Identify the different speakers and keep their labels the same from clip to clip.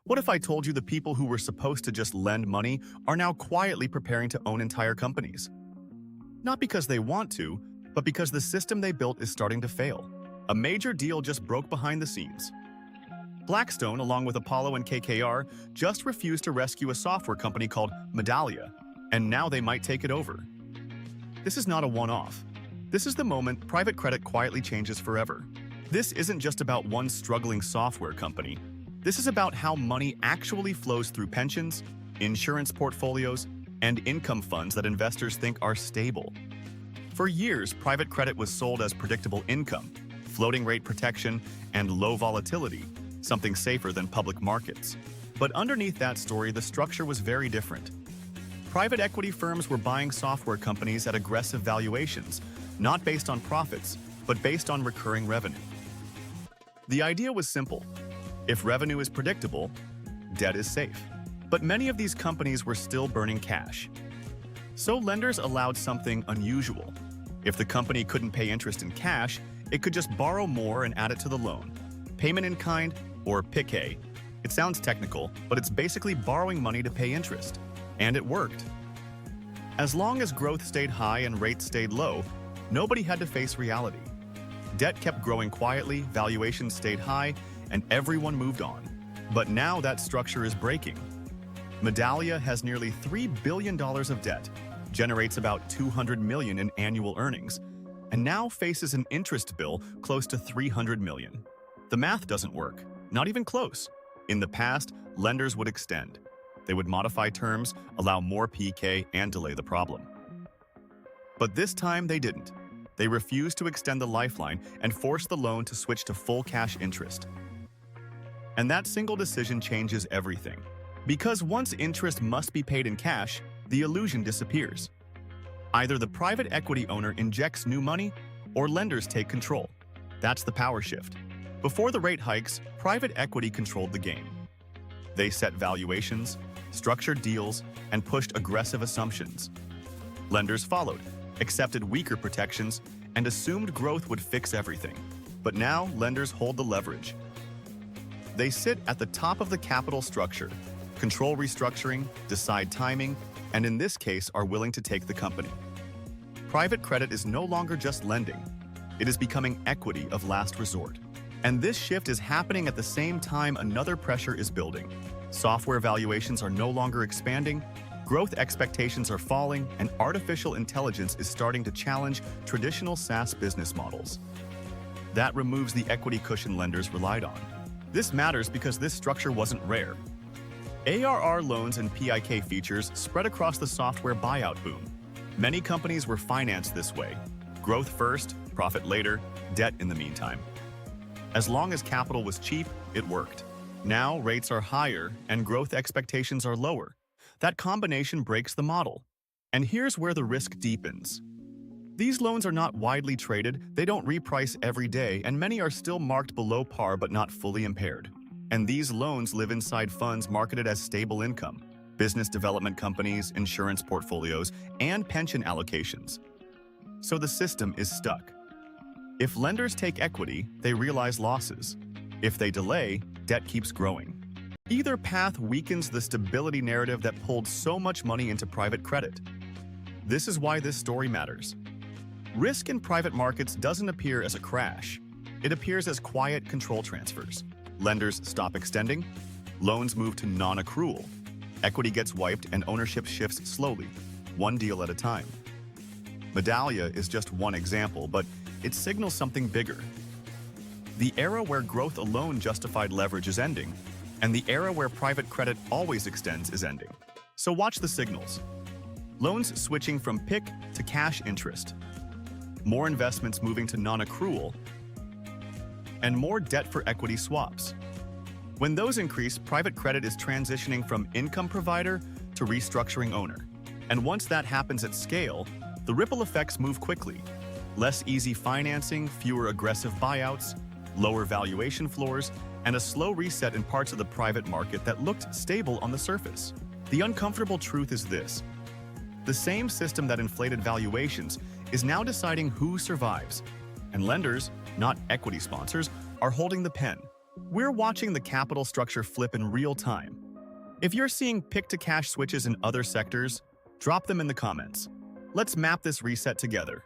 Speaker 1: What if I told you the people who were supposed to just lend money are now quietly preparing to own entire companies? Not because they want to, but because the system they built is starting to fail. A major deal just broke behind the scenes. Blackstone, along with Apollo and KKR, just refused to rescue a software company called Medallia, and now they might take it over. This is not a one-off. This is the moment private credit quietly changes forever. This isn't just about one struggling software company. This is about how money actually flows through pensions, insurance portfolios, and income funds that investors think are stable. For years, private credit was sold as predictable income, floating rate protection, and low volatility, something safer than public markets. But underneath that story, the structure was very different. Private equity firms were buying software companies at aggressive valuations, not based on profits, but based on recurring revenue. The idea was simple. If revenue is predictable, debt is safe. But many of these companies were still burning cash. So lenders allowed something unusual. If the company couldn't pay interest in cash, it could just borrow more and add it to the loan. Payment in kind, or PIK. It sounds technical, but it's basically borrowing money to pay interest. And it worked. As long as growth stayed high and rates stayed low, nobody had to face reality. Debt kept growing quietly, valuations stayed high, and everyone moved on. But now that structure is breaking. Medallia has nearly $3 billion of debt, generates about $200 million in annual earnings, and now faces an interest bill close to $300 million. The math doesn't work, not even close. In the past, lenders would extend. They would modify terms, allow more PK, and delay the problem. But this time they didn't. They refused to extend the lifeline and forced the loan to switch to full cash interest. And that single decision changes everything. Because once interest must be paid in cash, the illusion disappears. Either the private equity owner injects new money, or lenders take control. That's the power shift. Before the rate hikes, private equity controlled the game. They set valuations, structured deals, and pushed aggressive assumptions. Lenders followed, accepted weaker protections, and assumed growth would fix everything. But now, lenders hold the leverage. They sit at the top of the capital structure, control restructuring, decide timing, and in this case are willing to take the company. Private credit is no longer just lending. It is becoming equity of last resort. And this shift is happening at the same time another pressure is building. Software valuations are no longer expanding, growth expectations are falling, and artificial intelligence is starting to challenge traditional SaaS business models. That removes the equity cushion lenders relied on. This matters because this structure wasn't rare. ARR loans and PIK features spread across the software buyout boom. Many companies were financed this way. Growth first, profit later, debt in the meantime. As long as capital was cheap, it worked. Now rates are higher and growth expectations are lower. That combination breaks the model. And here's where the risk deepens. These loans are not widely traded, they don't reprice every day, and many are still marked below par but not fully impaired. And these loans live inside funds marketed as stable income, business development companies, insurance portfolios, and pension allocations. So the system is stuck. If lenders take equity, they realize losses. If they delay, debt keeps growing. Either path weakens the stability narrative that pulled so much money into private credit. This is why this story matters. Risk in private markets doesn't appear as a crash. It appears as quiet control transfers. Lenders stop extending, loans move to non-accrual, equity gets wiped, and ownership shifts slowly, one deal at a time. Medallia is just one example, but it signals something bigger. The era where growth alone justified leverage is ending, and the era where private credit always extends is ending. So watch the signals. Loans switching from PIK to cash interest, more investments moving to non-accrual, and more debt for equity swaps. When those increase, private credit is transitioning from income provider to restructuring owner. And once that happens at scale, the ripple effects move quickly. Less easy financing, fewer aggressive buyouts, lower valuation floors, and a slow reset in parts of the private market that looked stable on the surface. The uncomfortable truth is this. The same system that inflated valuations is now deciding who survives, and lenders, not equity sponsors, are holding the pen. We're watching the capital structure flip in real time. If you're seeing pick-to-cash switches in other sectors, drop them in the comments. Let's map this reset together.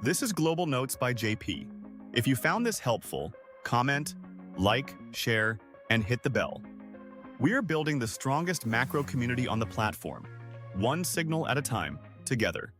Speaker 1: This is Global Notes by JP. If you found this helpful, comment, like, share, and hit the bell. We're building the strongest macro community on the platform, one signal at a time, together.